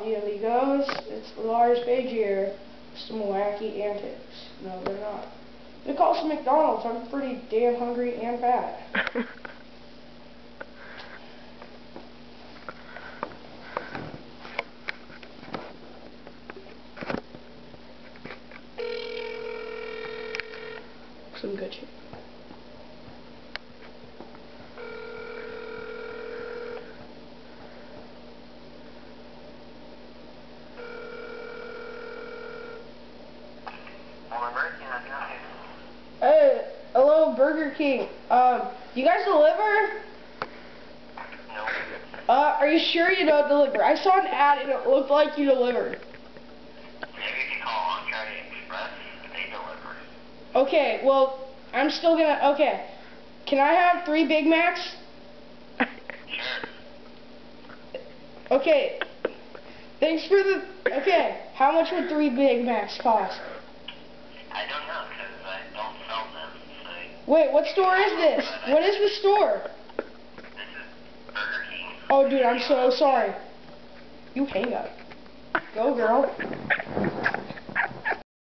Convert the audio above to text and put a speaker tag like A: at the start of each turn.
A: Howdy amigos, it's Lars Page here. Some wacky antics. No, they're not. They call some McDonald's. I'm pretty damn hungry and fat. Some good shit. Hey, hello, Burger King. You guys deliver?
B: No.
A: Are you sure you don't deliver? I saw an ad and it looked like you delivered.
B: Maybe if you call Entree Express, they deliver.
A: Okay, well, I'm still gonna, okay. Can I have 3 Big Macs?
B: Sure.
A: Okay. Thanks for the, okay. How much would 3 Big Macs cost?
B: I don't know, because I don't sell them, so...
A: Wait, what store is this? What is the store?
B: This is Burger King.
A: Oh, dude, I'm so sorry. You hang up. Go, girl.